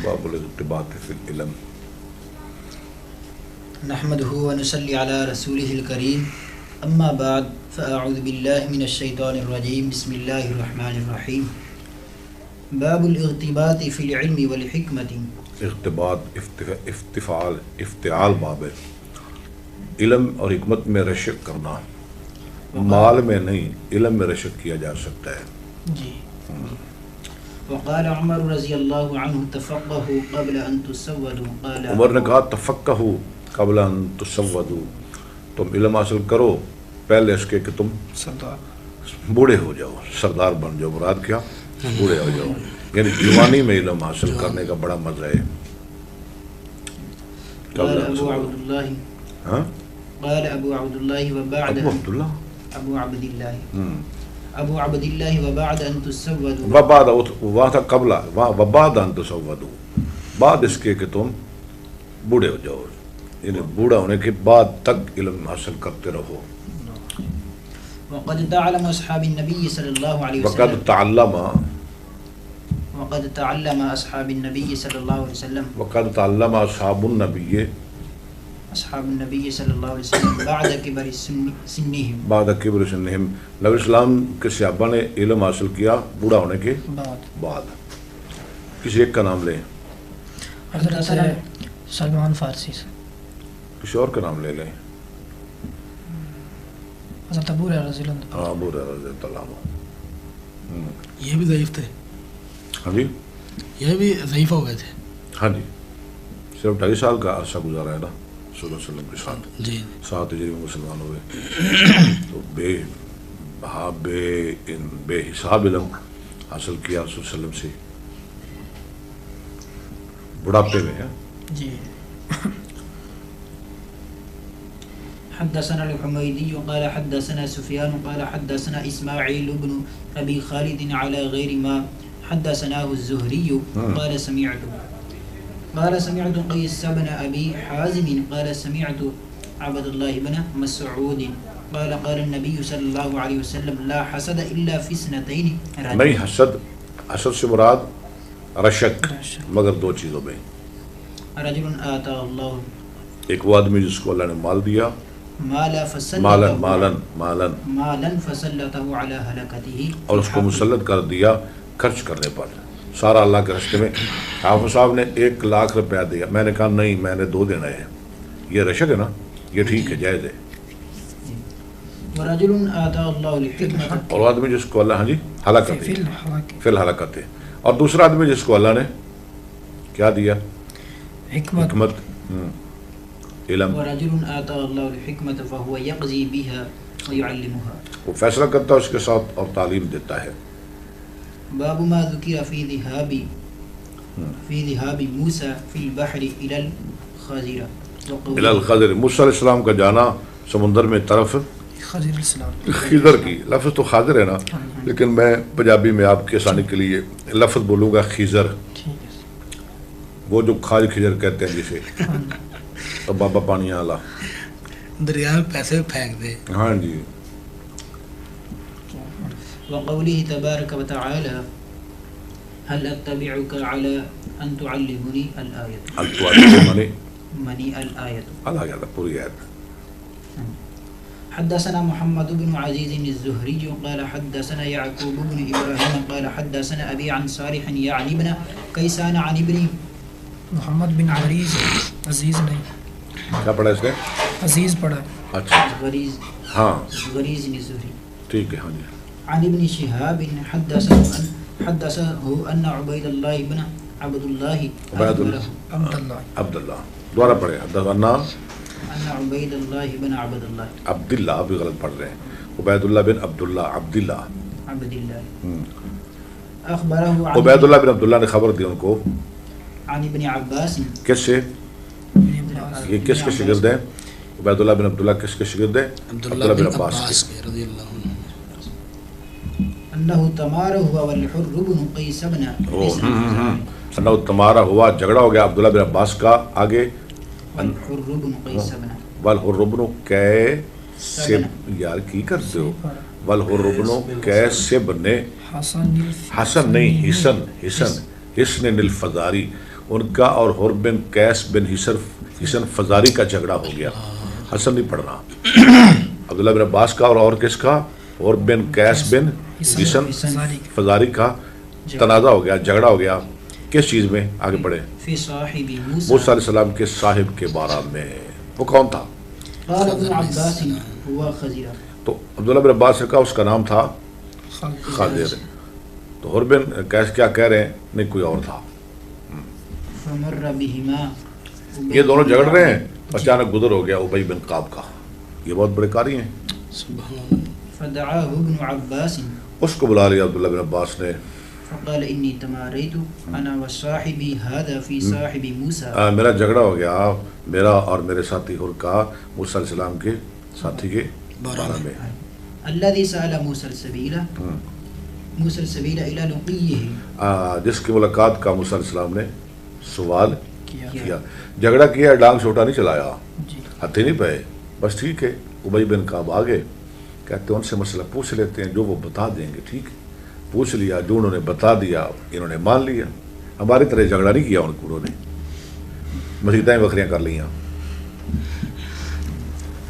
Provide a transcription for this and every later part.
باب الاغتباط فی العلم. نحمده ونصلي على رسوله الكريم اما بعد فاعوذ بالله من الشيطان الرجيم بسم الله الرحمن الرحيم. باب الاغتباط في العلم والحکمت. اغتباط افتعال باب ہے. علم اور حکمت میں رشک کرنا، مال میں نہیں علم میں رشک کیا جا سکتا ہے. جی. وقال عمر رضی اللہ عنہ تفقہوا قبل ان تسودوا. قال عمر نے کہا تفقہوا قبل ان تسودوا، تم علم حاصل کرو پہلے اس کے کہ تم بوڑھے ہو جاؤ، سردار بن جاؤ. مراد کیا؟ بوڑھے ہو جاؤ. یعنی جوانی میں علم حاصل کرنے کا بڑا مزہ ہے. قال ابو عبد اللہ. ہاں قال ابو عبد اللہ وبعد ابو عبداللہ ابو عبد اللہ ابو عبد اللہ وبعد ان تسودوا. وبعد وہاں تھا قبل، وبعد ان تسودوا، بعد اس کے کہ تم بوڑھے ہو جاؤ، یعنی بوڑھا ہونے کے بعد تک علم حاصل کرتے رہو. وقد تعلم اصحاب النبی صلی اللہ علیہ وقد وسلم تعلم وقد تعلم اصحاب النبی صلی اللہ علیہ وسلم وقد تعلم اصحاب النبی اصحاب النبی صلی اللہ علیہ وسلم بعد کبر سنہم بعد کبر سنہم. نبی اسلام کے صحابہ نے علم حاصل کیا بوڑھا ہونے کے بعد. کسی ایک کا نام لیں، حضرت سلمان فارسی سے. کسی اور کا نام لے لیں. حضرت ابو ہریرہ رضی اللہ عنہ. ہاں ابو ہریرہ رضی اللہ عنہ. یہ بھی ضعیف تھے. ہاں جی یہ بھی ضعیف ہو گئے تھے. ہاں جی، صرف 2.5 سال کا عرصہ گزارا ہے نا صلی اللہ علیہ وسلم کے ساتھ. جی 7 ہجری میں مسلمان ہوئے تو بے حساب علم حاصل کیا رسول صلی اللہ علیہ وسلم سے بڑھاپے میں. جی. حدثنا الحميدي قال حدثنا سفيان قال حدثنا اسماعيل بن ابي خالد على غير ما حدثناه الزهري قال سمعت قيس بن ابي حازم قال سمعت عبد الله بن مسعود قال قال النبي صلى الله عليه وسلم لا حسد الا في اثنتين. نہیں، حسد سے مراد رشک، مگر 2 چیزوں میں. رجل آتا اللہ، ایک وہ آدمی جس کو اللہ نے مال دیا، مالا فسلطه على هلكته، اور اس کو مسلط کر دیا خرچ کرنے پر سارا اللہ کے راستے میں. حافظ صاحب نے 1 لاکھ روپیہ دیا، میں نے کہا نہیں میں نے 2 دینا ہے. یہ رشک ہے نا، یہ ٹھیک ہے، جائز ہے. ورجل آتا اللہ الحکمت، اور آدمی جس کو اللہ ہاں جی ہلاکت فی فی الحلاکت ہے. اور دوسرا آدمی جس کو اللہ نے کیا دیا؟ حکمت، علم. ورجل آتا اللہ الحکمت فهو یقضی بها ویعلمها، وہ فیصلہ کرتا ہے اس کے ساتھ اور تعلیم دیتا ہے. باب ما ذکر فی ذهاب موسیٰ فی البحر الى الخضر. الى الخضر، موسیٰ علیہ السلام کا جانا سمندر میں طرف خضر السلام. خضر کی لفظ تو خاضر ہے نا، لیکن میں پنجابی میں آپ کے آسانی کے لیے لفظ بولوں گا خضر، وہ جو کھاج خضر کہتے ہیں جسے، تو بابا پانی والا دریا میں پیسے پھینک دے. ہاں جی. وقوله تبارک وتعالی هل اتبعک علی ان تعلمنی الآیت منی الآیت الآیت پوری آیت. حدثنا محمد بن عزيز الزهري قال حدثنا يعقوب بن إبراهيم قال حدثنا أبي عن صالح يعني ابن كيسان عن ابن محمد بن عزیز، عزیز نہیں، کیا پڑھا اس نے؟ عزیز پڑھا. اچھا غریز، ہاں غریز الزهري ٹھیک ہے. ہاں جی. عن ابن شهاب حدثه أن عبيد الله بن عبد الله عبد اللہ دوبارہ پڑھے. حدثنا أن عبيد الله بن عبد الله عبد اللہ، ابھی غلط پڑھ رہے ہیں. عبید اللہ بن عبد اللہ عبد اللہ أخبره عبید اللہ بن عبد اللہ نے خبر دی ان کو عن ابن عباس. کس سے؟ یہ کس کے شاگرد ہیں؟ عبید اللہ بن عبد اللہ کس کے شاگرد ہیں؟ عبداللہ بن عباس کے رضی اللہ عنہ. انه تمارا ہوا والحر بن قیس بن انه تمارا ہوا، جھگڑا ہو گیا عبداللہ بن عباس کا. آگے والحر بن قیس بن والحر بن قیس، یار کی کرتے ہو؟ والحر بن قیس بن حسن نہیں حسن الفزاری، ان کا اور حر بن قیس بن حسن فزاری کا جھگڑا ہو گیا. حسن نہیں پڑھنا, عبداللہ بن عباس کا اور کس کا, حر بن قیس بن حسن فزاری کا تنازع ہو گیا, جھگڑا ہو گیا. کس چیز میں؟ آگے پڑھے. فی صاحب موسیٰ علیہ السلام کے صاحب کے بارے میں. وہ کون تھا؟ قال ابن عباس ہوا خضر. تو عبداللہ بن عباس کا اس کا نام تھا خضر. تو حر بن قیس کیا کہہ رہے ہیں؟ نہیں کوئی اور تھا. فمر بہما, یہ دونوں جھگڑ رہے ہیں, اچانک گزر ہو گیا ابی بن کعب کا. یہ بہت بڑے قاری ہیں. فدعاه ابن عباس, اس کو بلا لیا عبداللہ بن عباس نے. فقال انی تماریت انا وصاحبی هذا فی صاحب موسیٰ. میرا جھگڑا ہو گیا میرا اور میرے ساتھی حر کا موسیٰ علیہ السلام کے ساتھی کے بارے میں. الذي سأل موسى السبيل موسى السبيل إلى لقيه, جس کی ملاقات کا موسیٰ علیہ السلام نے سوال کیا. جھگڑا کیا, ڈانگ چھوٹا نہیں چلایا, ہتھے نہیں پائے. بس ٹھیک ہے, ابی بن کعب آگے کہتے ہیں ان سے مسئلہ پوچھ لیتے ہیں, جو وہ بتا دیں گے. ٹھیک ہے, پوچھ لیا, جو انہوں نے بتا دیا انہوں نے مان لیا. ہماری طرح جھگڑا نہیں کیا انہوں نے, مسیحتیں بکریاں کر لیا.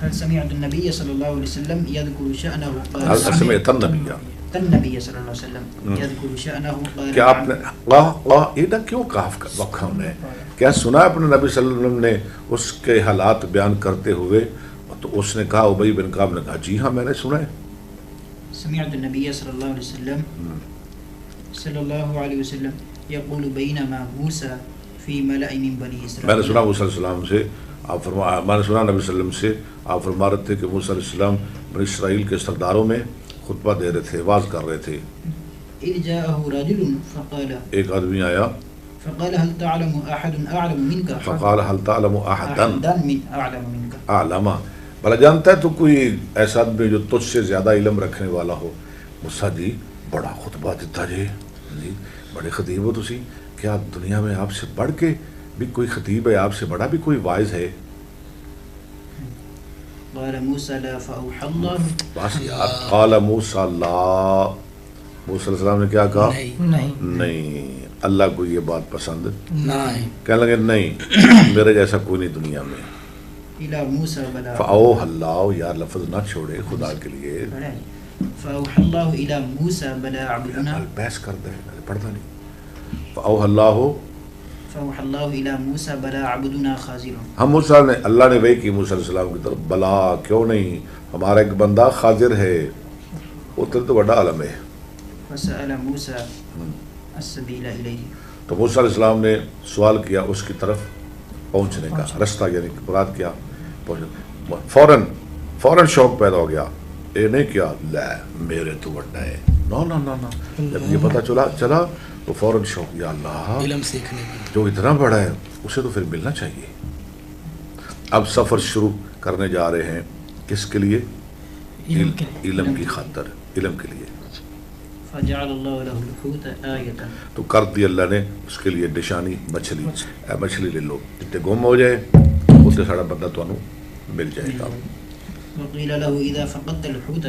هل سمعت النبي صلی اللہ علیہ وسلم يذكر شأنه, هل سمعت النبي النبي صلی اللہ علیہ وسلم يذكر شأنه, کیا آپ نے یہ کیوں کاف وقت ہم نے کیا سنا اپنے نبی صلی اللہ علیہ وسلم نے اس کے حالات بیان کرتے ہوئے؟ تو اس نے کہا, ابی بن کعب نے کہا جی ہاں میں نے سنا ہے. سمعت النبي صلی اللہ علیہ وسلم يقول بينما موسى في ملأ من بني اسرائیل. میں نے سنا موسیٰ علیہ السلام سے آپ فرما, میں نے سنا نبی صلی اللہ علیہ وسلم سے آپ فرما رہے تھے کہ موسیٰ علیہ السلام بنی اسرائیل کے سرداروں میں خطبہ دے رہے تھے, واز کر رہے تھے. اذ جاءه رجل فقال, ایک آدمی آیا, فقال هل تعلم احد اعلم منك, فقال هل تعلم احدا من اعلم منك, اعلم, بھلا جانتا ہے تو کوئی ایسا آدمی جو تجھ سے زیادہ علم رکھنے والا ہو؟ موسیٰ جی بڑا خطبہ دیتا جی, بڑے خطیب ہو تسی, کیا دنیا میں آپ سے بڑھ کے بھی کوئی خطیب ہے, آپ سے بڑا بھی کوئی واعظ ہے؟ قال موسى لا فأوحى الله, قال موسیٰ لا, موسیٰ علیہ السلام نے کیا کہا؟ نہیں, اللہ کو یہ بات پسند نہیں. کہنے لگے نہیں میرے جیسا کوئی نہیں دنیا میں. الى موسى بلا, فأوحى الله, یار لفظ نہ چھوڑے خدا کے لیے. فأوحى الله الى موسى بلا عبدنا, بحث کر دے, پڑھتا نہیں. فأوحى الله, فأوحى الله الى موسى بلا عبدنا خاضر. ہم موسیٰ نے, اللہ نے وحی کی موسیٰ علیہ السلام کی طرف, بلا کیوں نہیں, ہمارا ایک بندہ خاضر ہے, وہ تو بڑا عالم ہے. فسأل موسى السبيل إليه, تو موسیٰ علیہ السلام نے سوال کیا اس کی طرف پہنچنے کا رستہ, یعنی مراد کیا فوراً شوق پیدا ہو گیا. یہ نہیں کیا لے میرے تو بڑا ہے, نو نو نو نو, جب یہ پتہ چلا تو فوراً شوق, یا اللہ علم سیکھنے میں جو اتنا بڑا ہے اسے تو پھر ملنا چاہیے. اب سفر شروع کرنے جا رہے ہیں, کس کے لیے؟ علم کی خاطر, علم کے لیے. فجعل الله له الحوت آیة, تو کر دی اللہ نے اس کے لیے نشانی مچھلی. اے مچھلی لے لو, جتنے گم ہو جائے اتنے سارا بندہ تو مل جائے گا. وقیل له اذا فقدت الحوت,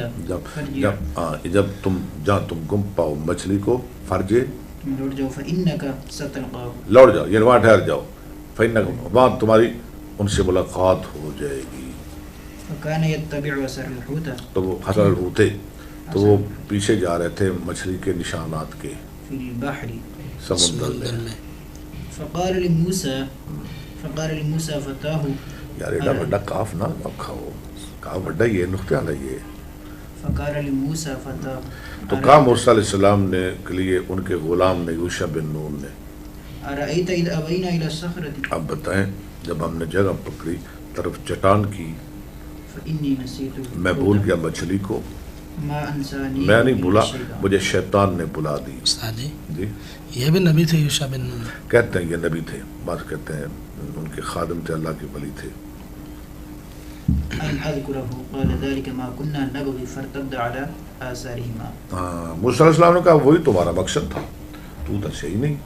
جب تم جہاں تم گم پاؤ مچھلی کو, فرجے لوٹ جاؤ, فإنك ستلقاه, لوٹ جاؤ یعنی وہاں ٹھہر جاؤ, فإنك وہاں تمہاری ان سے ملاقات ہو جائے گی. فكان يتبع اثر الحوت, تو وہ حسن الحوت, تو وہ پیچھے جا رہے تھے مچھلی کے نشانات کے في البحر, سمندر میں. فقال لموسى فتاه, یار ایڈا بڑا کاف نہ کھاؤ, کاف بڑا یہ نقطہ لگیے. فقال لموسى فتاه, تو کہا موسیٰ علیہ السلام نے کے لیے ان کے غلام نے, یوشع بن نون نے, أرأيت إذ أوينا إلى الصخرة, اب بتائیں جب ہم نے جگہ پکڑی طرف چٹان کی, فإني نسيت, میں بھول گیا مچھلی کو, ما أنساني, میں نہیں بھولا, مجھے شیطان نے بلا دی. استاد جی یہ بھی نبی تھے یوشع بن نون, کہتے ہیں یہ نبی تھے, بعض کہتے ہیں ان کے خادم تھے, اللہ کے ولی تھے. أن أذكره قال ذلك ما كنا نبغي فارتد على آثارهما. موسیٰ علیہ السلام نے کہا وہی تمہارا مقصد تھا, تو صحیح نہیں.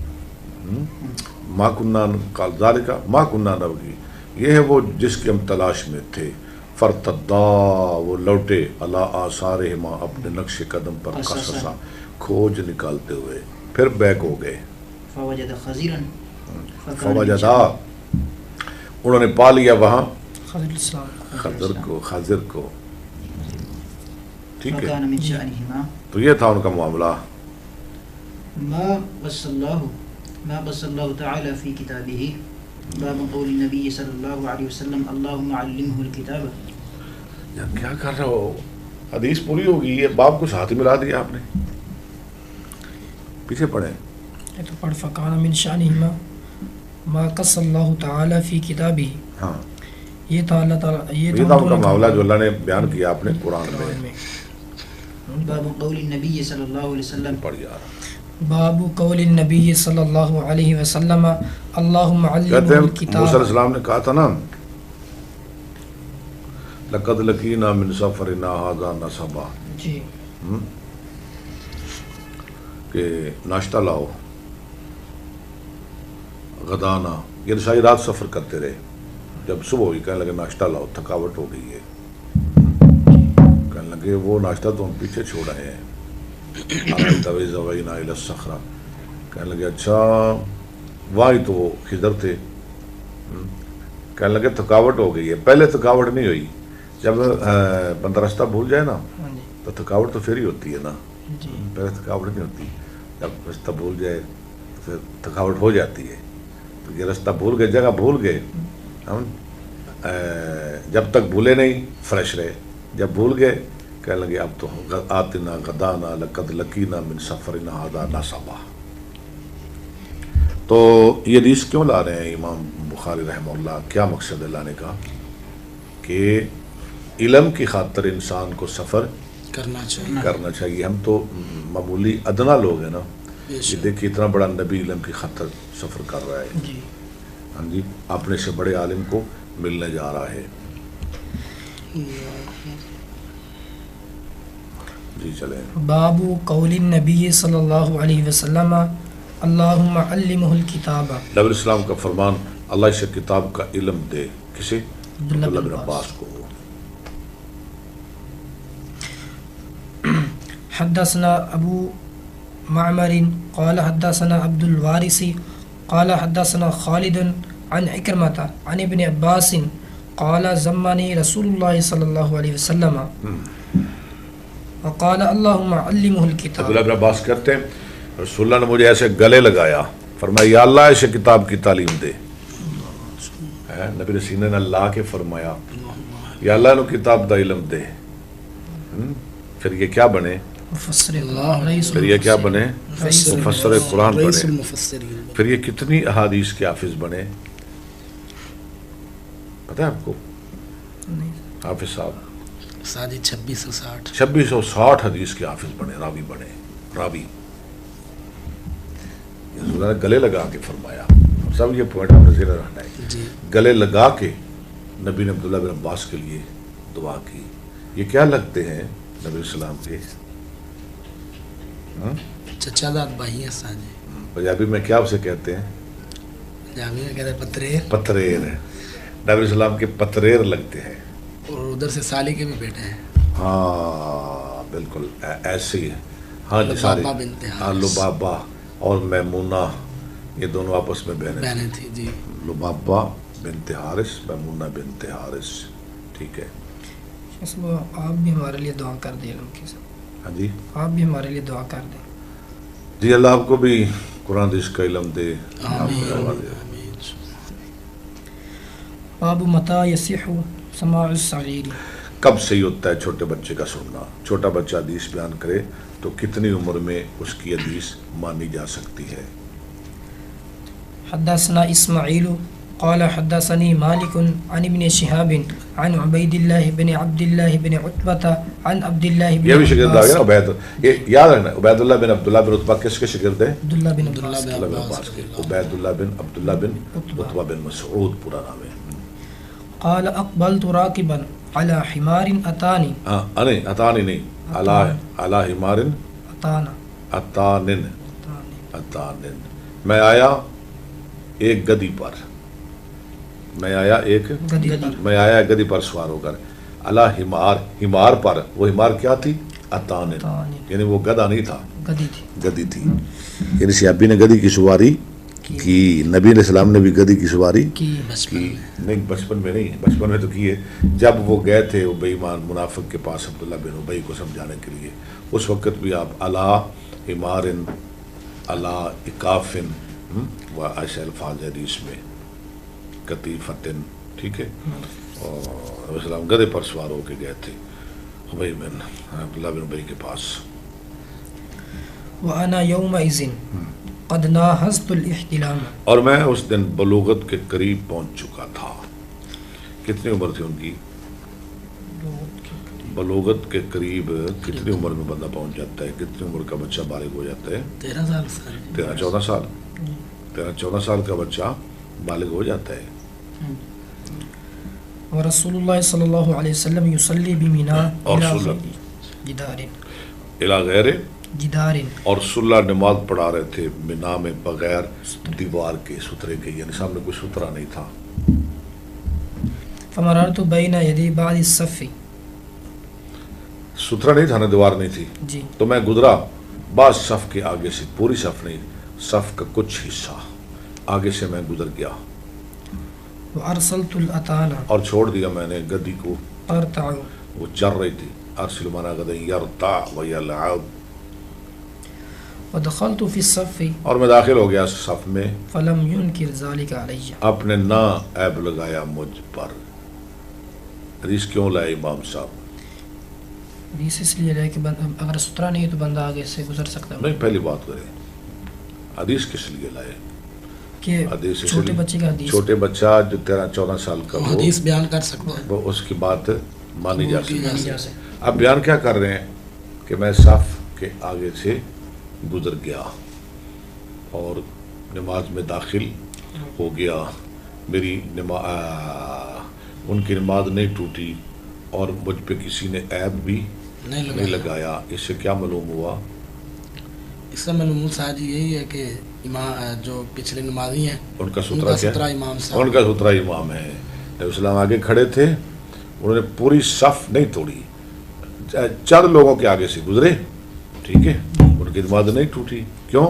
ما کننا قال ذالک ما کننا نبغی, یہ ہے وہ جس کی ہم تلاش میں تھے. فرتدا, وہ لوٹے, علی آثارہما, اپنے نقش قدم پر, قصصا, کھوج نکالتے ہوئے, پھر بیک ہو گئے. فوجد خضرا, فوجدا انہوں نے پا لیا وہاں خضر السلام خضر کو ٹھیک ہے. فکان من شأنهما تو یہ تھا ان کا معاملہ. ما قص الله تعالى في كتابه باب قول النبي صلی اللہ علیہ وسلم اللهم علمه الكتاب. یار کیا کر رہے ہو؟ حدیث پوری ہوگی. یہ باب کو ساتھ ہی ملا دیا آپ نے. پیچھے پڑھیں. یہ تو پڑھ فکان من شأنهما ما قص اللہ تعالی فی کتابہ. ہاں یہ تھا اللہ تعالیٰ یہ تھا ان کا معاملہ جو اللہ نے بیان کیا آپ نے قرآن میں. باب قول النبی صلی اللہ علیہ وسلم. پڑھ یار. باب قول النبی صلی اللہ علیہ وسلم اللہم علمہ کہتے ہیں الکتاب. موسیٰ علیہ السلام نے کہا تھا نا لقد لقینا من سفرنا ھذا نصبا جی کہ ناشتہ لاؤ غدانا. یہ ساری رات سفر کرتے رہے. جب صبح ہوئی کہنے لگے ناشتہ لاؤ تھکاوٹ ہو گئی ہے. کہنے لگے وہ ناشتہ تو ہم پیچھے چھوڑ رہے ہیں. کہنے لگے اچھا وہی تو وہ خضر تھے. کہنے لگے تھکاوٹ ہو گئی ہے. پہلے تھکاوٹ نہیں ہوئی. جب بندہ راستہ بھول جائے نا تو تھکاوٹ تو پھر ہی ہوتی ہے نا. پہلے تھکاوٹ نہیں ہوتی. جب راستہ بھول جائے تو پھر تھکاوٹ ہو جاتی ہے. تو یہ راستہ بھول گئے جگہ بھول گئے ہم جب تک بھولے نہیں فریش رہے. جب بھول گئے کہنے لگے اب تو آتنا غدانا لقد لقینا من سفرنا ھذا نصبا. تو یہ حدیث کیوں لا رہے ہیں امام بخاری رحمہ اللہ؟ کیا مقصد ہے لانے کا؟ کہ علم کی خاطر انسان کو سفر کرنا چاہیے. ہم تو معمولی ادنا لوگ ہیں نا. یہ دیکھیے اتنا بڑا نبی علم کی خاطر سفر کر رہا ہے. ہاں جی اپنے سے بڑے عالم کو ملنے جا رہا ہے. جی چلیں. باب قول النبی صلی اللہ علیہ وسلم اللہم علمہ الکتاب. نبی علیہ السلام کا فرمان اللہ سے کتاب کا علم دے. کسے؟ عبداللہ بن عباس کو. حدثنا ابو معمر قال حدثنا عبد الوارث قال حدثنا خالد عن عکرمۃ عن ابن عباس قال زمانی رسول اللہ صلی اللہ علیہ وسلم وقال اللہم علمہ الکتاب. عبداللہ بن عباس کہتے ہیں رسول اللہ نے مجھے ایسے گلے لگایا فرمایا یا اللہ ایسے کتاب کی تعلیم دے. نبی رسول نے اللہ کے فرمایا یا اللہ نے کتاب دا علم دے. پھر یہ کیا بنے؟ پھر یہ کیا بنے؟ مفسر قرآن بنے. پھر یہ کتنی احادیث کے حافظ بنے پتہ ہے آپ کو؟ حافظ صاحب 2660 حدیث کے حافظ بنے. راوی رسول اللہ نے گلے لگا کے فرمایا. سب یہ پوائنٹ ہم نے ذہن رکھنا ہے. گلے لگا کے نبی نے عبداللہ بن عباس کے لیے دعا کی. یہ کیا لگتے ہیں نبی السلام کے؟ چچا داد بھائی ہیں ساجے. پنجابی میں کیا اسے کہتے ہیں؟ پنجابی میں کہتے ہیں پتریر. پتریر. نبی السلام کے پتریر لگتے ہیں. اور ادھر سے سالی کے بھی بیٹے ہیں. ہاں بالکل ایسے ہی. ہاں جی سارے لبابا اور میمونہ یہ دونوں آپس میں بہنیں تھیں. جی لبابا بنت حارث میمونہ بنت حارث. ٹھیک ہے. آپ بھی ہمارے لیے دعا کر دیں علم کے ساتھ. ہاں جی آپ بھی ہمارے لیے دعا کر دیں. جی اللہ آپ کو بھی قرآن حدیث کا علم دے. باب متى يصح سماع الصغير. کب صحیح ہوتا ہے چھوٹے بچے کا سننا؟ چھوٹا بچہ حدیث بیان کرے تو کتنی عمر میں اس کی حدیث مانی جا سکتی ہے؟ حدثنا اسماعیل قال حدثني مالك عن ابن شهاب عن عبید اللہ بن عبد اللہ بن عتبہ عن عبد اللہ بن یہ بھی شگرد آ گیا عبید. یہ یاد رکھنا عبید اللہ بن عبداللہ بن عتبہ کس کے شگرد ہیں؟ عبداللہ بن عباس. عبید اللہ بن عبداللہ بن عتبہ بن مسعود پورا نام ہے. قال اقبلت راكبا على حمار اتاني. اتانی نہیں على حمار اتانن. میں آیا ایک گدی پر. میں آیا گدی پر سوار ہو کر. اللہ ہمار پر. وہ ہمار کیا تھی؟ اتانن. یعنی وہ گدھا نہیں تھا گدی تھی. یعنی صحابی نے گدی کی سواری کی نبی علیہ السلام نے بھی گدی کی سواری کی بچپن کی نہیں، بچپن میں نہیں، بچپن میں تو کی ہے جب وہ گئے تھے ابی ایمان منافق کے پاس عبداللہ بن ابی کو سمجھانے کے لیے، اس وقت بھی آپ علا عمارن علا اکافن و ایسے الفاظ حدیث میں کتیفتن، ٹھیک ہے، اور اسلام گدے پر سوار ہو کے گئے تھے ابی بن عبداللہ بن ابی کے پاس. وَأَنَا يَوْمَئِذٍ قَدْ نَاهَزْتُ الْإِحْتِلَامَ، اور میں اس دن بلوغت کے قریب پہنچ چکا تھا. کتنی عمر تھی ان کی؟ بلوغت کے قریب کتنی عمر میں بندہ پہنچ جاتا ہے؟ کتنی عمر کا بچہ بالغ ہو جاتا ہے؟ 13 سال سے 13-14 سال. 13-14 سال کا بچہ بالغ ہو جاتا ہے. ورسول اللہ صلی اللہ علیہ وسلم یصلی بمنا اور الی غیر جدار، اور صلح نماز پڑھا رہے تھے منا میں بغیر دیوار کے سترے کے، یعنی سامنے کوئی سترا نہیں تھا. فمررت بین یدی بعض الصف، سترا نہیں تھا نا، دیوار نہیں تھی، جی، تو میں گزرا بعض صف کے آگے سے، پوری صف نہیں، صف کا کچھ حصہ آگے سے میں گزر گیا. وارسلت الاتان، اور چھوڑ دیا میں نے گدی کو، ارتع، وہ چر رہی تھی. ارسل مانا غدا یرتع و یلعب، ودخلت فی الصف اور میں داخل ہو گیا صف میں، فلم ينکر ذلك علی، آپ نے نہ عیب لگایا مجھ پر. حدیث کیوں لائے امام صاحب؟ حدیث اس لیے ہے کہ اگر سترا نہیں ہے تو بندہ آگے سے گزر سکتا ہے. نہیں، پہلی بات کریں حدیث کس لیے لائے؟ کہ حدیث اس چھوٹے لیے- بچے کا حدیث، چھوٹے بچہ جو 13-14 سال کا ہو، حدیث بیان کر سکتا ہے. وہ اس کی بات مانی جا سکتی ہے. جیسے اب بیان کیا کر رہے ہیں کہ میں صف کے آگے سے گزر گیا اور نماز میں داخل ہو گیا. میری ان کی نماز نہیں ٹوٹی اور مجھ پہ کسی نے عیب بھی نہیں لگایا. اس سے کیا معلوم ہوا؟ اس سے معلوم صاحب جی یہی ہے کہ امام جو پچھلے نمازی ہیں ان کا ان سترا کا کیا؟ سترہ امام صاحب، ان کا سترا امام ہے. نبی اسلام آگے کھڑے تھے، انہوں نے پوری صف نہیں توڑی، چند لوگوں کے آگے سے گزرے، ٹھیک ہے، ان کی نماز نہیں ٹوٹی. کیوں؟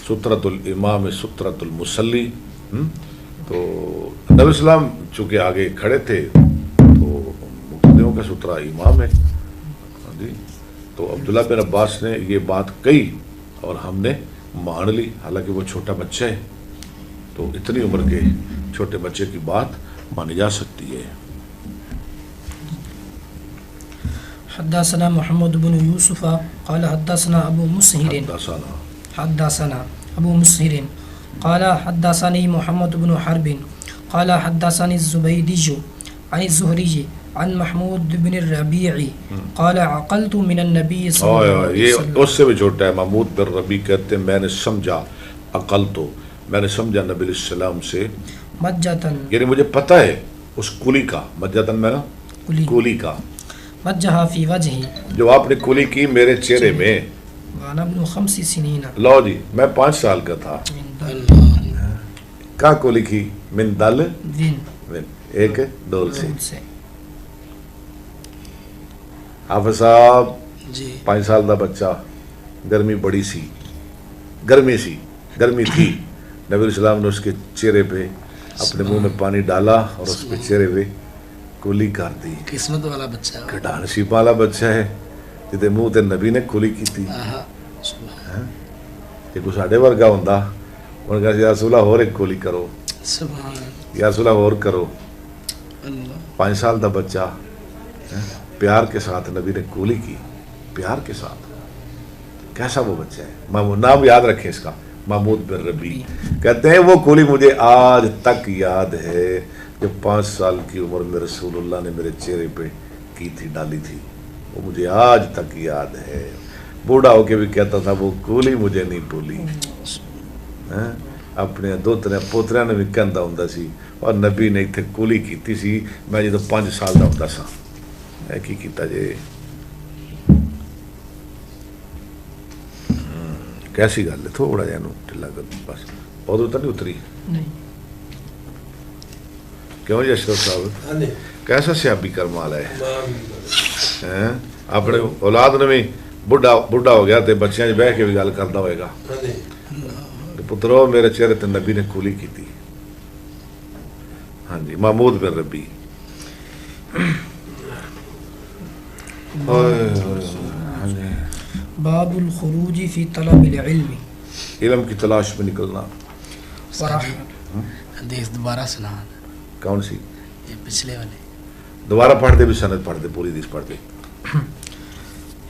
سترۃ الامام سترۃ المصلی. تو نبی اسلام چونکہ آگے کھڑے تھے تو مقتدیوں کا سترا امام ہے. جی، تو عبداللہ بن عباس نے یہ بات کہی اور ہم نے مان لی، حالانکہ وہ چھوٹا بچہ ہے، تو اتنی عمر کے چھوٹے بچے کی بات مانی جا سکتی ہے. حدثنا محمد بن یوسف قال حدثنا ابو مسہر، حدثنا ابو مسہر قال حدثني محمد بن حرب قال حدثني الزبيدي عن الزهري عن محمود بن الربيع قال عقلت من النبي صلى الله عليه یہ وسلم. اس سے بھی چھوٹا ہے. محمود بن ربی کہتے ہیں میں نے سمجھا، عقل تو میں نے سمجھا نبی علیہ السلام سے، مجتن، یعنی مجھے پتہ ہے اس کولی کا، مجتن میں نا کولی کا، مجہا فی وجہی، جو آپ نے کولی کی میرے چہرے میں. وانا ابن 5 سنین، لو جی، میں 5 سال کا تھا. کہاں کولی کی؟ من دل دن ایک ڈول سے. سے. حافظ صاحب جی 5 سال کا بچہ، گرمی بڑی سی، گرمی تھی. نبی علیہ السلام نے اس کے چہرے پہ اپنے منہ میں پانی ڈالا اور اس پہ چہرے پہ کولی کر دی. قسمت والا بچہ ہے. کٹا نصیب والا بچہ ہے جتے منہ تے نبی نے کولی کی تھی. آہا، سبحان کہ کوئی ساڈے ورگا ہوندا انہوں نے کہا یا رسول اللہ اور ایک کولی کرو، سبحان یا رسول اللہ اور کرو. اللہ. 5 سال کا بچہ پیار کے ساتھ نبی نے کولی کی، پیار کے ساتھ. کیسا وہ بچہ ہے؟ نام یاد رکھیں اس کا، محمود بن ربی. کہتے ہیں وہ کولی مجھے آج تک یاد ہے جو 5 سال کی عمر میں رسول اللہ نے میرے چہرے پہ کی تھی، ڈالی تھی. وہ مجھے آج تک یاد ہے. بوڑھا ہو کے بھی کہتا تھا وہ کولی مجھے نہیں بھولی. اپنے دوترے پوترے نے بھی کہندا ہوندا سی اور نبی نے اتنے کولی کیتی سی میں جدو 5 سال کا ہوندا سا. کی کیتا جے؟ کیسی گل ہے؟ تھوڑا جہا ڈھلا کر بس، ادھر تو نہیں اتری. نہیں، کیوں جی اشرف صاحب کیسا سیابی کرمال ہے؟ اپنے اولاد نے بھی بڈھا ہو گیا تے بچیاں بہ کے بھی گل کرتا ہوئے گا. پترو میرے چہرے تے نبی نے کولی کی تھی. ہاں جی محمود بن ربی. باب الخروج فی طلب العلم. علم کی تلاش میں نکلنا. حدیث دوبارہ سنا. کون سی؟ یہ پچھلے والے. دوبارہ پڑھ دے بھی سند پڑھ دے پوری حدیث پڑھ دے.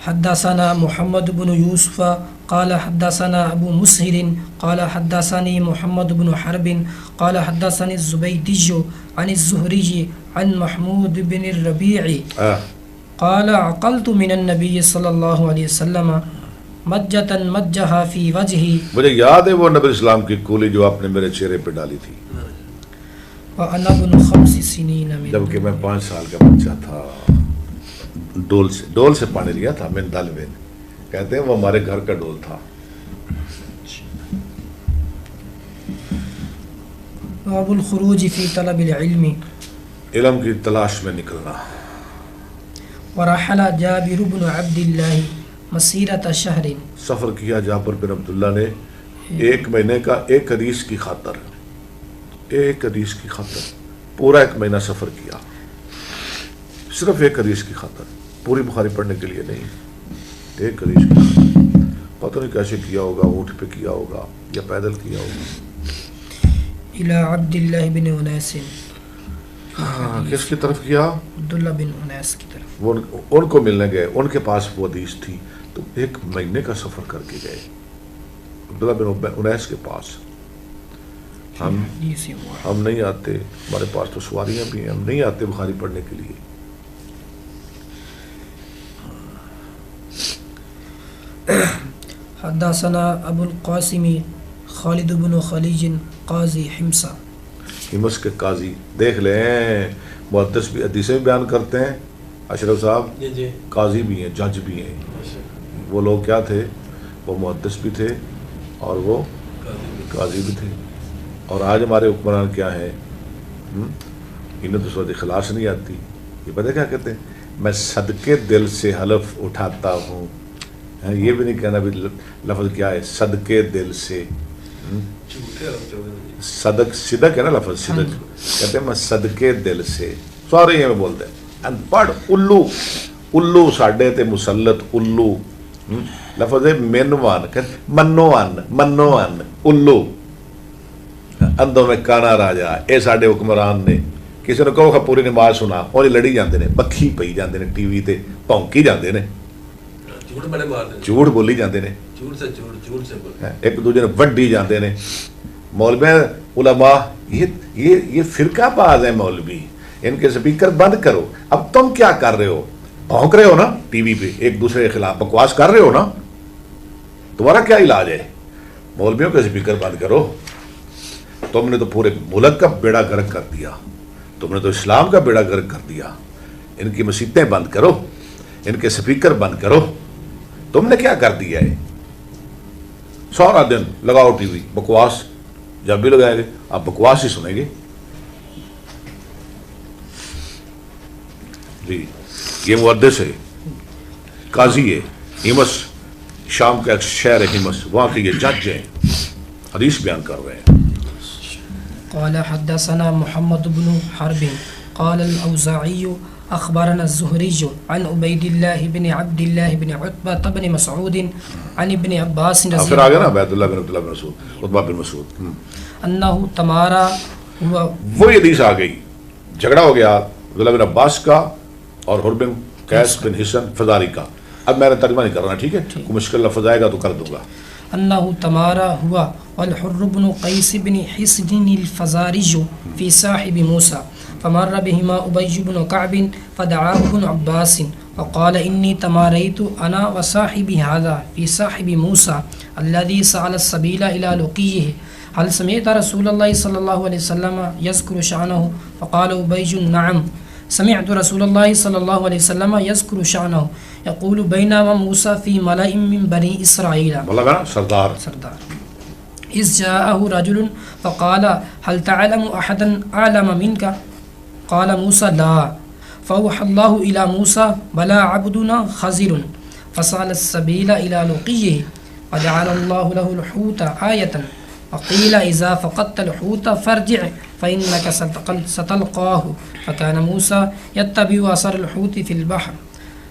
حدثنا محمد بن یوسف قال حدثنا ابو مسهر قال حدثني محمد بن حرب قال حدثني الزبيدي عن الزهري عن محمود بن الربيع قال عقلت من النبي صلی اللہ علیہ وسلم مجتا مجها في وجهي. مجھے یاد ہے وہ نبی اسلام کی کولی جو آپ نے میرے چہرے پہ ڈالی تھی. وانا ابن 5 سنین من جبکہ میں 5 سال کا بچہ تھا. ڈول سے پانی لیا تھا من دلوین. کہتے ہیں وہ ہمارے گھر کا ڈول تھا. باب الخروج فی طلب العلم. علم کی تلاش میں نکلنا. ورحل جابر بن عبد اللہ مسیرۃ شہر. سفر کیا جابر بن عبداللہ نے 1 مہینے کا ایک حدیث کی خاطر. ایک حدیث کی خاطر پورا 1 مہینہ سفر کیا. صرف ایک حدیث کی خاطر. پوری بخاری پڑھنے کے لیے نہیں. ایک حدیث کی خاطر. پتہ نہیں کیسے کیا ہوگا. اونٹ پہ کیا ہوگا یا پیدل کیا ہوگا. الی عبد اللہ بن انیس. کس کی طرف کیا؟ عبداللہ بن انیس کی طرف. وہ ان کو ملنے گئے. ان کے پاس وہ حدیث تھی تو 1 مہینے کا سفر کر کے گئے عبداللہ بن انیس کے پاس. ہم نہیں آتے. ہمارے پاس تو سواریاں بھی ہیں. ہم نہیں آتے بخاری پڑھنے کے لیے. حدثنا ابو القاسم خالد بن خلیج قاضی حمصہ. حمص کے قاضی دیکھ لیں. محدث بھی حدیثیں بیان کرتے ہیں. اشرف صاحب قاضی بھی ہیں جج بھی ہیں. وہ لوگ کیا تھے؟ وہ محدث بھی تھے اور وہ قاضی بھی تھے. اور آج ہمارے حکمران کیا ہیں؟ انہیں تو سوچ اخلاص نہیں آتی. یہ پتہ کیا کہتے ہیں؟ میں صدقے دل سے حلف اٹھاتا ہوں. یہ بھی نہیں کہنا بھی لفظ کیا ہے صدقے دل سے. صدق ہے نا لفظ صدق. کہتے ہیں میں صدقے دل سے. سارے یہ میں بولتے ہیں ان پڑھ الو ساڈے تے مسلط الو. لفظ ہے منوان منوان الو. اندوں میں کانا راجا. اے ساڈے حکمران نے کسی نے کہو پوری نماز سنا اور لڑی جاندے نے. بکھی پئی جاندے نے. ٹی وی تے پونکی جاندے نے. جھوٹ بولی جاندے نے. ایک دوسرے نے وڈی جاندے نے. مولوی علماء یہ فرقہ باز ہے مولوی. ان کے سپیکر بند کرو. اب تم کیا کر رہے ہو؟ بھونک رہے ہو نا ٹی وی پہ. ایک دوسرے کے خلاف بکواس کر رہے ہو نا. تمہارا کیا علاج ہے؟ مولویوں کے سپیکر بند کرو. تم نے تو پورے ملک کا بیڑا گرک کر دیا. تم نے تو اسلام کا بیڑا گرک کر دیا. ان کی مسیتیں بند کرو. ان کے سپیکر بند کرو. تم نے کیا کر دیا ہے؟ سارا دن لگاؤ ٹی وی بکواس. جب بھی لگائیں گے آپ بکواس ہی سنیں گے. جی یہ محدث ہے قاضی ہے. حمص شام کا ایک شہر ہے حمص. وہاں کے یہ جج ہیں. حدیث بیان کر رہے ہیں. قال حدثنا محمد بن حرب قال الاوزاعي اخبرنا الزهري عن عبيد الله بن عبد الله بن عتبة بن مسعود عن ابن عباس رضي پھر آگے نا عبید اللہ بن مسعود عتبہ بن مسعود انه تمارا وہ حدیث آ گئی. جھگڑا ہو گیا عبداللہ بن عباس کا اور حر بن قیس بن حسن فزاری کا. اب میں نے ترجمہ نہیں کر رہا. ٹھیک ہے کوئی مشکل لفظ آئے گا تو کر دوں گا. انه تمارا هو والحر بن قيس بن حسن الفزاري في صاحب موسى فمر بهما أبي بن كعب فدعاه ابن عباس وقال إني تماريت أنا وصاحبي هذا في صاحب موسى الذي سأل السبيل إلى لقيه هل سمعت رسول الله صلى الله عليه وسلم يذكر شأنه فقال أبي نعم سمعت رسول الله صلى الله عليه وسلم يذكر شأنه يقول بينما موسى في ملأ من بني إسرائيل سردار إذ جاءه رجل فقال هل تعلم أحدا أعلم منك قال موسى لا فأوحى الله إلى موسى بلى عبدنا خزر فسأل السبيل إلى لقيه وجعل الله له الحوت آية وقيل إذا فقدت الحوت فارجع فإنك ستلقاه فكان موسى يتبع أثر الحوت في البحر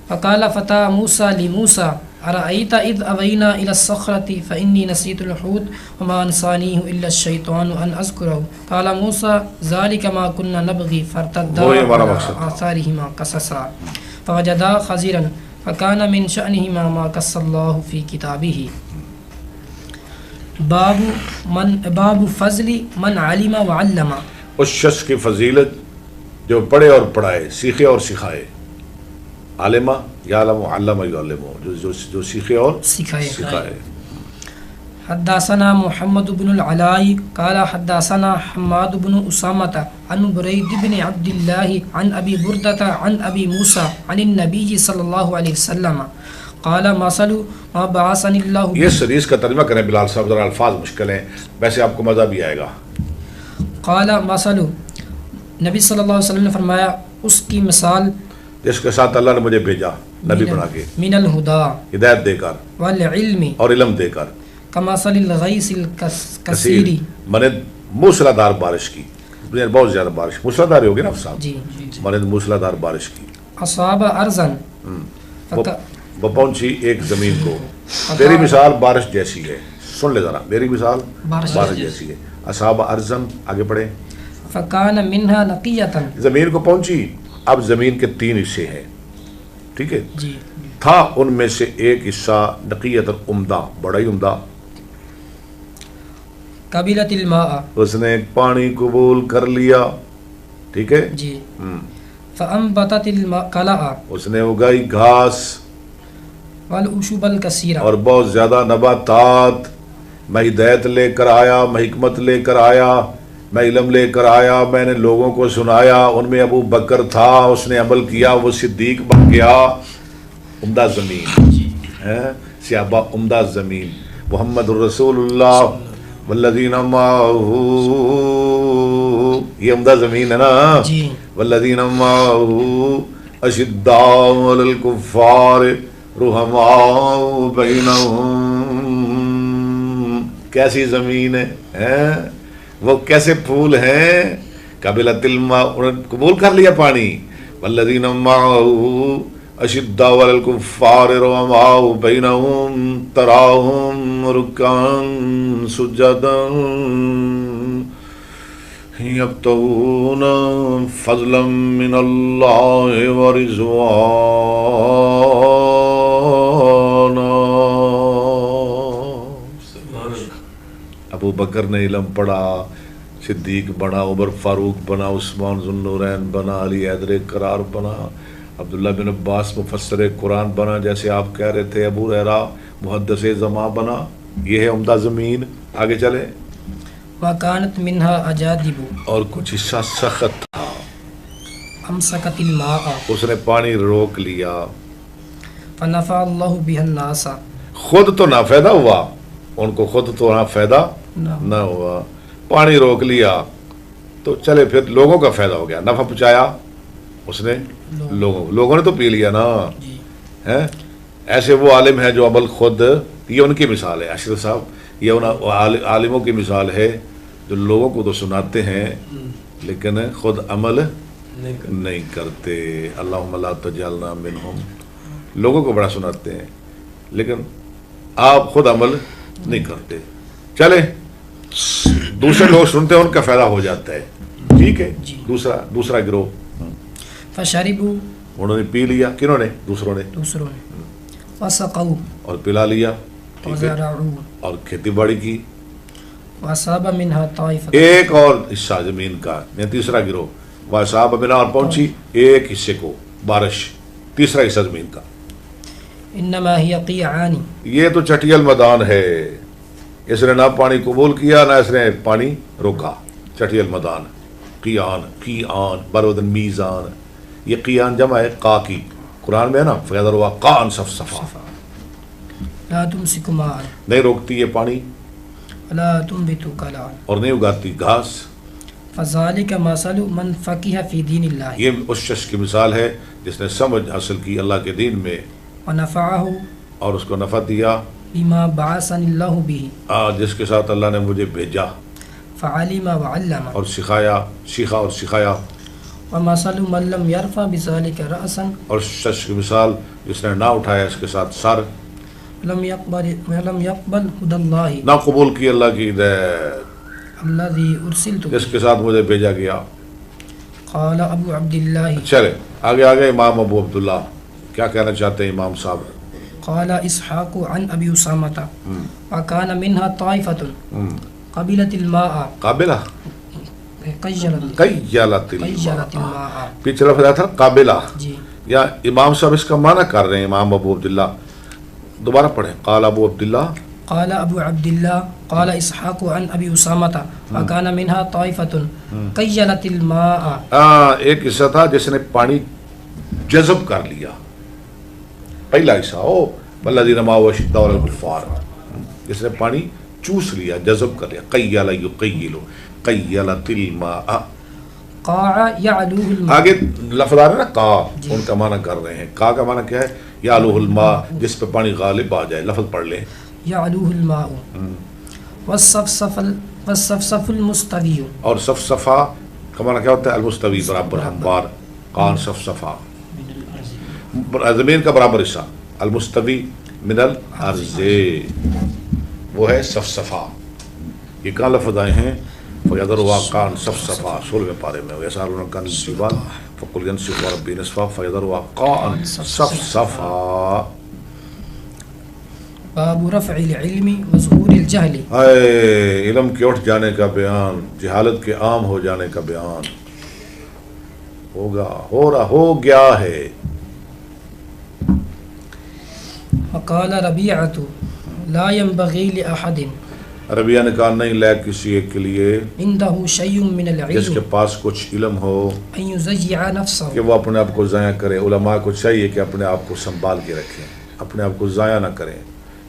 فقال فتى موسى لموسى أرأيت إذ أوينا إلى الصخرة فإني نسيت الحوت وما أنسانيه إلا الشيطان أن أذكره قال موسى ذلك ما كنا نبغي فارتدا على آثارهما قصصا فوجدا خضرا فكان من شأنهما ما قص الله في كتابه باب فضل من علم وعلم. اس شخص کی فضیلت جو پڑھے اور پڑھائے، سیکھے اور سکھائے. عالمہ یعلم علم یعلم، جو سیکھے اور سکھائے. حدثنا محمد بن العلاء قال حدثنا حماد بن اسامة عن بريد بن عبد الله عن ابي بردة عن ابي موسى عن النبي صلى الله عليه وسلم قال مثل ما بعثني الله. یہ حدیث کا ترجمہ کریں بلال صاحب، ذرا الفاظ مشکل ہیں، ویسے آپ کو مزہ بھی آئے گا. قال مثل، نبی صلی اللہ علیہ وسلم نے فرمایا اس کی مثال جس کے ساتھ اللہ نے مجھے بھیجا نبی بنا کے، من الہدى ہدایت دے کر والعلم اور علم دے کر، کمثل الغیث الکثیر، مانند موسلا دار بارش کی، بہت زیادہ بارش موسلا دار ہوگی نا صاحب، جی مانند موسلا دار بارش کی. اصاب ارضا، وہ پہنچی ایک زمین کو. میری مثال بارش جیسی ہے، سن لے ذرا، میری مثال بارش جیسی ہے. اصاب ارضا، آگے پڑھیں. فکان منہا نقیۃ، زمین کو پہنچی. اب زمین کے 3 حصے ہیں، ٹھیک ہے جی. تھا ان میں سے ایک حصہ نقیۃ عمدہ، بڑا ہی عمدہ. قبلت الماء، اس نے پانی قبول کر لیا، ٹھیک ہے جی. فانبتت القلع، اس نے اگائی گھاس والعشب الکثیرہ، اور بہت زیادہ نباتات. میں ہدایت لے کر آیا، میں حکمت لے کر آیا، میں علم لے کر آیا، میں نے لوگوں کو سنایا. ان میں ابو بکر تھا، اس نے عمل کیا، وہ صدیق بن گیا. عمدہ زمین ہے، سیابہ عمدہ زمین. محمد الرسول اللہ والذین معہ، یہ عمدہ زمین ہے نا. جی. والذین معہ اشداء علی الکفار رحماء بینہم. کیسی زمین ہے، وہ کیسے پھول ہیں. قبلت الماء، انہوں نے قبول کر لیا پانی. والذین معہ اشداء علی الکفار رحماء بینہم تراہم رکعا سجدا یبتغون فضلا من اللہ ورضوانا. ابو بکر نے علم پڑھا، صدیق بنا، عمر فاروق بنا، عثمان ذو النورین بنا، علی حیدر قرار بنا، عبداللہ بن عباس مفسر قرآن بنا، جیسے آپ کہہ رہے تھے، ابو ہریرہ محدث زمان بنا. یہ ہے عمدہ زمین. آگے چلے. وکانت منہا اجادب، اور کچھ حصہ سخت تھا. امسکت الماء، اس نے پانی روک لیا. فنفع اللہ بها الناس، خود تو نافائدہ ہوا، ان کو خود تو فائدہ نہ ہوا. پانی روک لیا تو چلے پھر لوگوں کا فائدہ ہو گیا، نفع پہنچایا اس نے لوگوں نے تو پی لیا نا. ایسے وہ عالم ہے جو عمل خود، یہ ان کی مثال ہے. اشرف صاحب، یہ ان عالموں کی مثال ہے جو لوگوں کو تو سناتے ہیں لیکن خود عمل نہیں کرتے. اللہم لا تجعلنا منہم. لوگوں کو بڑا سناتے ہیں لیکن آپ خود عمل نہیں کرتے. چلے دوسرے لوگ سنتے ہیں، ان کا فائدہ ہو جاتا ہے، ٹھیک ہے. دوسرا گروہ فشربوا، انہوں نے پی لیا. کنہوں نے؟ دوسروں نے. وسقوا، اور پلا لیا، ٹھیک ہے، وزرعوا، اور کھیتی باڑی کی. واصاب منها طائفة، ایک اور حصہ زمین کا، یعنی تیسرا گروہ. واصاب منها، اور پہنچی ایک حصے کو بارش، تیسرا حصہ زمین کا. انما هي قيعان، یہ تو چٹیل میدان ہے. اس نے نہ پانی قبول کیا نہ اس نے پانی روکا. چٹیل میدان. قیان برودن میزان. یہ قیان جمع ہے قا کی، قرآن میں ہے نا، فیضر ہوا قان صفصفا. لا تمسك ماء، نہیں روکتی یہ پانی، ولا تنبت كلعا، اور نہیں اگاتی گھاس. فذلك مثل من فقه في دين الله، یہ اس شخص کی مثال ہے جس نے سمجھ حاصل کی اللہ کے دین میں ونفعه، اور اس کو نفع دیا بما بعثني الله به جس کے ساتھ اللہ نے مجھے بھیجا، فعلم وعلم اور سیکھا اور سکھایا. ومثل من لم يرفع بذلك رأسا اور شخص کی مثال جس نے نہ اٹھایا اس کے ساتھ سر، لم يقبل هدى الله نہ قبول کی اللہ کی ہدایت الذي أرسلت جس به. کے ساتھ مجھے بھیجا گیا. قال أبو عبد الله چلے آگے امام ابو عبداللہ کیا کہنا چاہتے ہیں امام صاحب؟ قال إسحاق عن أبي أسامة وكان منها طائفة قبلت الماء قابلہ قيلت قیلت الماء. الماء، پیچھے لفظ تھا قابلہ. جی یا امام صاحب اس کا معنی کر رہے ہیں امام ابو عبداللہ. دوبارہ پڑھیں. قال ابو عبداللہ قال أبو عبد الله قال إسحاق عن أبي أسامة وكان منها طائفة قيلت الماء. ایک حصہ تھا جس نے پانی جذب کر لیا. پہلا حصہ والذین ما وشدوا علی الکفار، جس نے پانی چوس لیا، جذب کر لیا. قیل یقیل قیلت الماء. قاع يعلوه الماء. آگے لفظ آ رہا ہے نا قا، ان کا معنی کر رہے ہیں. قا کا معنی کیا ہے؟ یعلوہ الماء، جس پہ پانی غالب آ جائے. لفظ پڑھ لیں. يعلوه الماء والصفصف المستوي. اور صفصفا کا معنی کیا ہوتا ہے؟ المستوی، برابر ہموار. قان صفصفا زمین کا برابر حصہ. المستوی من الارض وہ ہے صفصفا. یہ کہاں لفظ آئے ہیں؟ فَيَذَرُهَا قَاعًا صَفْصَفًا، 16ویں پارے میں. وَيَسْأَلُونَكَ عَنِ الْجِبَالِ فَقُلْ يَنسِفُهَا رَبِّي نَسْفًا فَيَذَرُهَا قَاعًا صَفْصَفًا. باب رفع العلم وظهور الجهل. علم کے اٹھ جانے کا بیان، جہالت کے عام ہو جانے کا بیان. ہو گیا ہے. وقال ربيعة لا ينبغي لأحد ربیہ نے کہا نہیں لے کسی ایک کے لیے عنده شيء من جس کے العلم پاس کچھ علم ہو أن يزيع نفسه. کہ وہ اپنے آپ کو ضائع کرے. علماء کو چاہیے کہ اپنے آپ کو سنبھال کے رکھیں، اپنے آپ کو ضائع نہ کریں،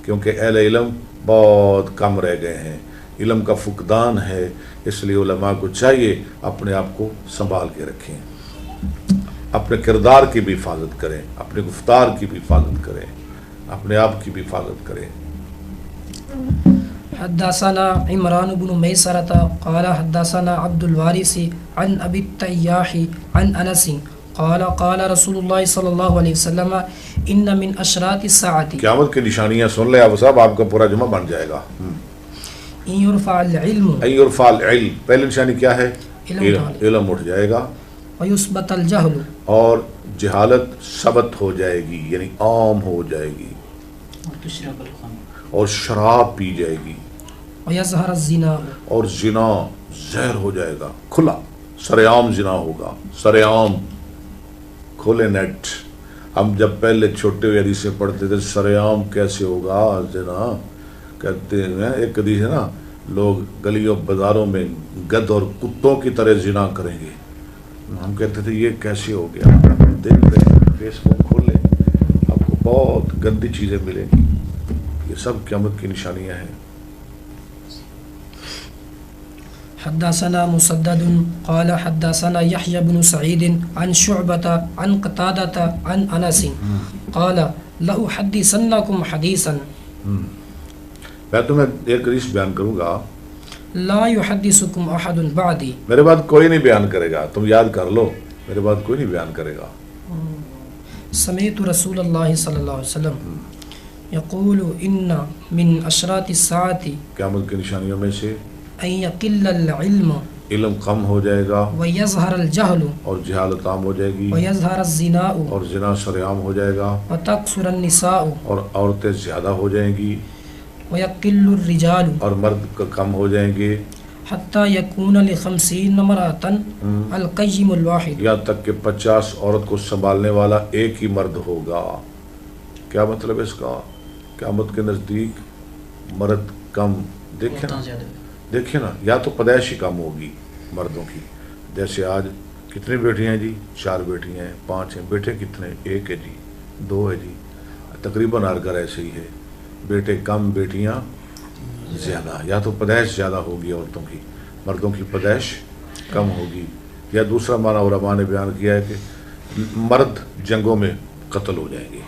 کیونکہ اہل علم بہت کم رہ گئے ہیں. علم کا فقدان ہے، اس لیے علماء کو چاہیے اپنے آپ کو سنبھال کے رکھیں، اپنے کردار کی بھی حفاظت کریں، اپنے گفتار کی بھی حفاظت کریں، اپنے آپ کی بھی حفاظت کریں. حدثنا عمران بن ميسرة قال حدثنا عبد الوارث عن أبي التياح عن أنس قال قال رسول الله صلى الله عليه وسلم إن من أشراط الساعة. قیامت کی نشانیاں سن لیں آپ صاحب، آپ کا پورا جمعہ بن جائے گا. إن يرفع العلم ان یرفع العلم، پہلی نشانی کیا ہے؟ علم اٹھ جائے گا، ويثبت الجهل اور جہالت ثبت ہو جائے گی، یعنی عام ہو جائے گی، اور شراب پی جائے گی، ويظهر الزنا اور زنا زہر ہو جائے گا. کھلا سر عام زنا ہوگا، سر عام. کھولے نیٹ. ہم جب پہلے چھوٹے ہوئے حدیثیں پڑھتے تھے سر عام کیسے ہوگا زنا، کہتے ہیں ایک حدیث ہے نا، لوگ گلیوں بازاروں میں گدھ اور کتوں کی طرح زنا کریں گے. ہم کہتے تھے یہ کیسے ہو گیا. دیکھ رہے ہیں فیس بک کھولے آپ کو بہت گندی چیزیں ملیں گی. یہ سب قیامت کی نشانیاں ہیں. حدثنا مسدد قال حدثنا يحيى بن سعيد عن شعبة عن قتادة عن أنس قال لأحدثنكم حديثا. میں تمہیں ایک حدیث بیان کروں گا، لا يحدثكم أحد بعدي. میرے بعد کوئی نہیں بیان کرے گا، تم یاد کر لو، میرے بعد کوئی نہیں بیان کرے گا. سمعت رسول الله صلى الله عليه وسلم يقول إن من أشراط الساعة قیامت کی نشانیوں میں سے أن يقل العلم علم کم ہو جائے گا، ويظهر الجهل اور جہالت عام ہو جائے گی، ويظهر الزنا اور زنا سر عام ہو جائے گا، وتكثر النساء اور عورتیں زیادہ ہو جائیں گی، ويقل الرجال اور مرد کم ہو جائیں گے، حتى يكون ل50 امرأة القيم الواحد. یہاں تک کہ 50 عورت کو سنبھالنے والا ایک ہی مرد ہوگا. کیا مطلب ہے اس کا؟ قیامت کے نزدیک مرد کم. دیکھیں نا، یا تو پیدائش ہی کم ہوگی مردوں کی. جیسے آج کتنی بیٹیاں ہیں جی؟ 4 بیٹیاں ہیں، 5 ہیں. بیٹے کتنے؟ 1 ہے جی، 2 ہے جی. تقریباً ہر گھر ایسے ہی ہے، بیٹے کم بیٹیاں زیادہ. یا تو پیدائش زیادہ ہوگی عورتوں کی، مردوں کی پیدائش کم ہوگی. یا دوسرا معنی علماء نے بیان کیا ہے کہ مرد جنگوں میں قتل ہو جائیں گے،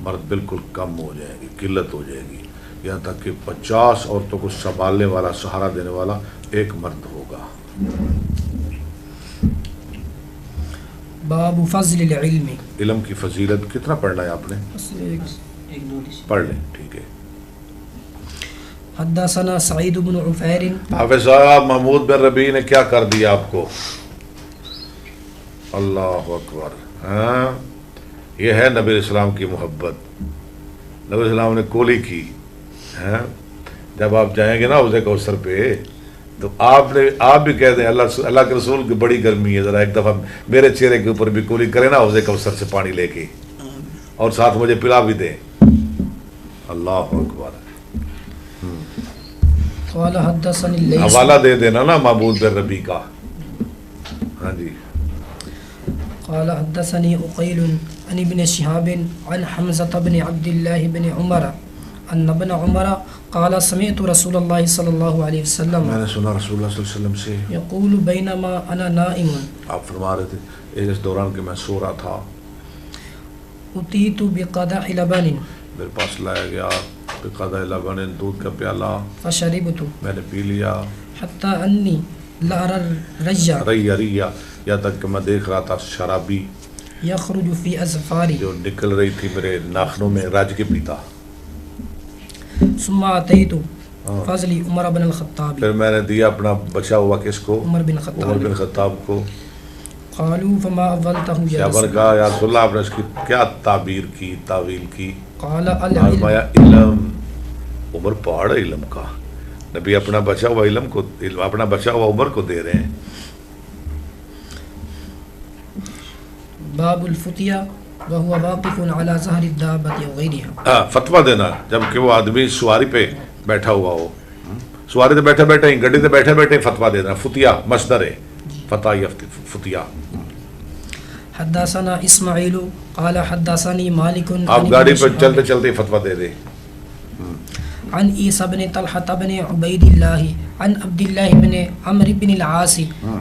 مرد بالکل کم ہو جائیں گے، قلت ہو جائے گی، یہاں تک کہ 50 عورتوں کو سنبھالنے والا، سہارا دینے والا ایک مرد ہوگا۔ باب فضل العلم، علم کی فضیلت کتنا پڑھنا ہے آپ نے؟ ایک دو حدیث۔ پڑھ لیں، ٹھیک ہے۔ حدثنا سعید بن عفیر، حافظ صاحب محمود بن ربیع نے کیا کر دیا آپ کو؟ اللہ اکبر، ہاں یہ ہے نبی اسلام کی محبت۔ نبی اسلام نے کولی کی، ہاں جب آپ جائیں گے نا حوض کوثر پہ تو آپ بھی کہہ دیں اللہ کے رسول کی بڑی گرمی ہے، ذرا ایک دفعہ میرے چہرے کے اوپر بھی کولی کرے نا حوض کوثر سے پانی لے کے، اور ساتھ مجھے پلا بھی دیں۔ اللہ اکبر۔ قال حدثني الليث، حوالہ دے دینا نا محمود بن ربیع کا۔ ہاں جی۔ قال حدثني عقيل عن ابن شهاب عن حمزة بن عبد الله بن عمر ان ابن عمر قال سمعت رسول الله صلى الله عليه وسلم میں نے سنا رسول اللہ صلی اللہ علیہ وسلم سے، يقول بينما انا نائم آپ فرما رہے تھے اس دوران کہ میں سو رہا تھا، اتيت بقدح لبن میرے پاس لایا گیا بقدح لبن، دودھ کا پیالہ، فشربت میں نے پی لیا، حتى اني لأرى الرجل ریا یا تک کہ میں دیکھ رہا تھا شرابی يخرج في أظفاري جو نکل رہی تھی میرے ناخنوں میں رج کے پیتا۔ ثم أتيت فضل عمر بن الخطاب، پھر میں نے دیا اپنا بچا ہوا کس کو؟ عمر بن عمر بن الخطاب۔ خطاب کو۔ قالوا فما أولته يا صحابہ نے رسول کہا یا رسول اللہ آپ نے اس کی کیا تعبیر کی، تعویل کی؟ قال العلم آزمایا علم، عمر پہاڑ ہے علم کا، نبی اپنا بچا ہوا علم کو، اپنا بچا ہوا عمر کو دے رہے ہیں۔ باب الفتية وهو واقف على ظهر الدابة وغيرها، فتویٰ دینا جب کہ وہ آدمی سواری پہ بیٹھا ہوا ہو، سواری پہ بیٹھے بیٹھے ہی، گڈی پہ بیٹھے بیٹھے فتویٰ دینا، فتیہ مصدر ہے، فتح فتیہ۔ حدثنا اسماعیل قال حدثني مالك آپ گاڑی پہ چلتے چلتے فتویٰ دے دیں۔ عن عيسى بن طلحة بن عبيد الله عن عبد الله بن عمرو بن العاص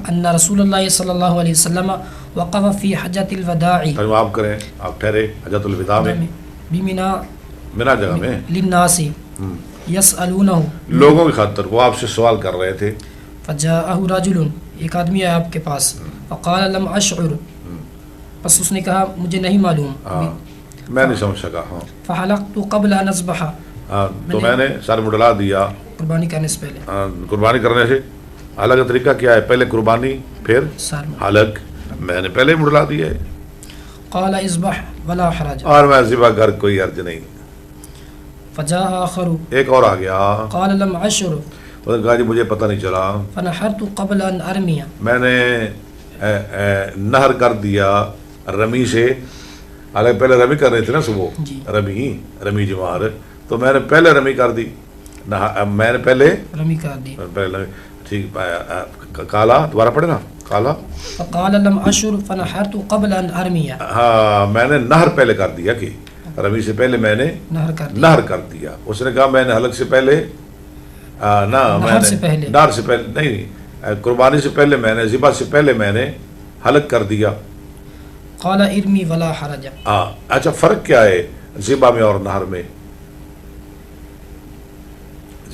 ان رسول الله صلى الله عليه وسلم وقف في حجة الوداع ترجمہ آپ کریں، آپ ٹھہرے حجۃ الوداع میں، بمنا منا جگہ میں، للناس يسألونه، لوگوں کی خاطر وہ آپ سے سوال کر رہے تھے۔ فجاءه رجل، ایک آدمی آیا آپ کے پاس، فقال لم اشعر، بس اس نے کہا مجھے نہیں معلوم، میں نہیں سمجھ سکا۔ ہاں فحلقت قبل ان اذبح، تو میں نے سر مڈلا دیا قربانی کرنے سے پہلے، قربانی کرنے سے۔ حلق کا طریقہ کیا ہے؟ پہلے قربانی پھر سر میں۔ حلق، میں نے پہلے مڈلا دیا ہے، قال اذبح ولا حرج، اور میں ذبح کر کوئی عرض نہیں۔ فجاء آخر ایک اور آ گیا، قال لم اشعر اس نے کہا جی مجھے پتہ نہیں چلا، فنحرت قبل ان ارمی، میں نے نہر کر دیا رمی سے، حالانکہ پہلے رمی کر رہے تھے نا صبح، جی۔ رمی جمار، تو میں نے پہلے رمی کر دی، میں نے پہلے رمی کر دی۔ ٹھیک، کالا دوبارہ پڑھے نا، کالا، فقال لم اشعر فنحرت قبل ان ارمی، ہاں میں نے نہر پہلے کر دیا، کہ رمی سے پہلے میں نے نہر کر دی، نہر کر دیا۔ اس نے کہا میں نے حلق سے پہلے نہر سے پہلے، نہر سے پہلے نہیں، قربانی سے پہلے میں نے، ذبح سے پہلے میں نے حلق کر دیا۔ قال ارمی ولا حرج، اچھا فرق کیا ہے ذبح میں اور نہر میں؟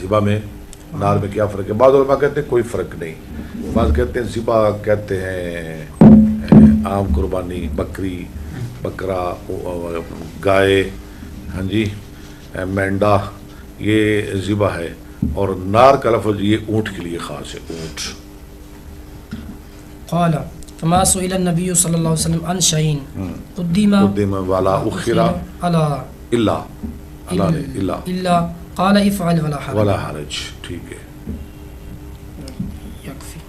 ذبح میں نہر میں کیا فرق ہے؟ بعض علماء کہتے ہیں کوئی فرق نہیں، بعض کہتے ہیں ذبح کہتے ہیں عام قربانی، بکری، بکرا، گائے، ہاں جی، مینڈا، یہ ذبح ہے، اور نار کا لفظ یہ اونٹ کے لیے خاص ہے، اونٹ۔ قال فما سئل النبي صلی اللہ علیہ وسلم عن شيء قدم والا اخرا الا الا قال افعل ولا حرج، ٹھیک ہے۔ یکفی۔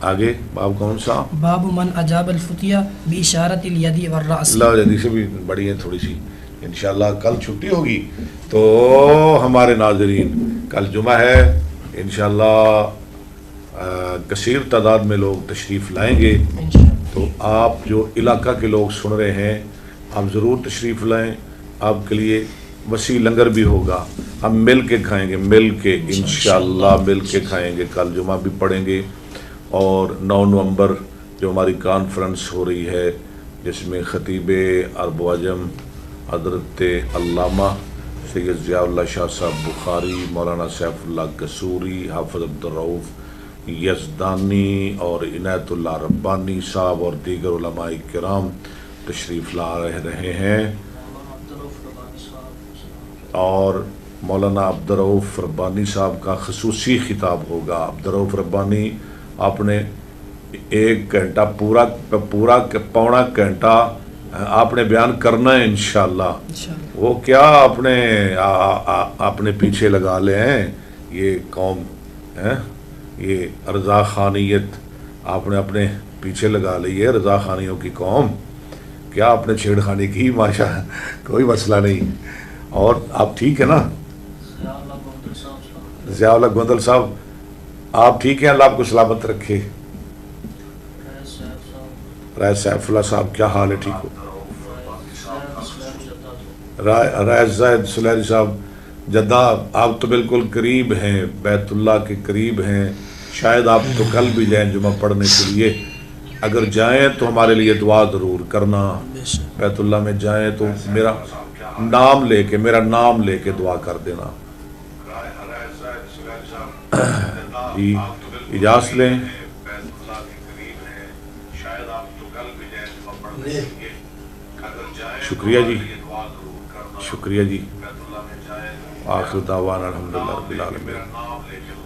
آگے باب کون سا؟ باب من اجاب الفتیہ باشارۃ الید والراس، اللہ جدید سے بھی بڑی ہے تھوڑی سی، انشاءاللہ کل چھٹی ہوگی تو ہمارے ناظرین کل جمعہ ہے، انشاءاللہ کثیر تعداد میں لوگ تشریف لائیں گے، تو آپ جو علاقہ کے لوگ سن رہے ہیں آپ ضرور تشریف لائیں، آپ کے لیے وسیع لنگر بھی ہوگا، ہم مل کے کھائیں گے، مل کے انشاءاللہ مل کے کھائیں گے، کل جمعہ بھی پڑھیں گے، اور 9 نومبر جو ہماری کانفرنس ہو رہی ہے جس میں خطیب عرب و عجم حضرت علامہ سید ضیاء اللہ شاہ صاحب بخاری، مولانا سیف اللہ قصوری، حافظ عبدالرؤف یزدانی اور عنایت اللہ ربانی صاحب اور دیگر علماء کرام تشریف لا رہے ہیں، اور مولانا عبدالرؤف ربانی صاحب کا خصوصی خطاب ہوگا۔ عبدالرؤف ربانی آپ نے 1 گھنٹہ پورا پونا گھنٹہ آپ نے بیان کرنا ہے انشاءاللہ۔ وہ کیا اپنے پیچھے لگا لے ہیں یہ قوم، یہ رضا خانیت آپ نے اپنے پیچھے لگا لی ہے، رضا خانیوں کی قوم، کیا آپ نے چھیڑ خانی کی؟ ماشاء کوئی مسئلہ نہیں۔ اور آپ ٹھیک ہے نا؟ ضیاء اللہ گوندل صاحب آپ ٹھیک ہیں؟ اللہ آپ کو سلامت رکھے۔ رائے سیف اللہ صاحب کیا حال ہے؟ ٹھیک ہو؟ رائے زید سلیری صاحب جدہ آپ تو بالکل قریب ہیں، بیت اللہ کے قریب ہیں، شاید آپ تو کل بھی جائیں جمعہ پڑھنے کے لیے، اگر جائیں تو ہمارے لیے دعا ضرور کرنا۔ بیت اللہ میں جائیں تو میرا نام لے کے دعا کر دینا۔ جی اجازت لیں۔ شکریہ جی، شکریہ جی۔ آخر دعوانا الحمدللہ رب العالمین۔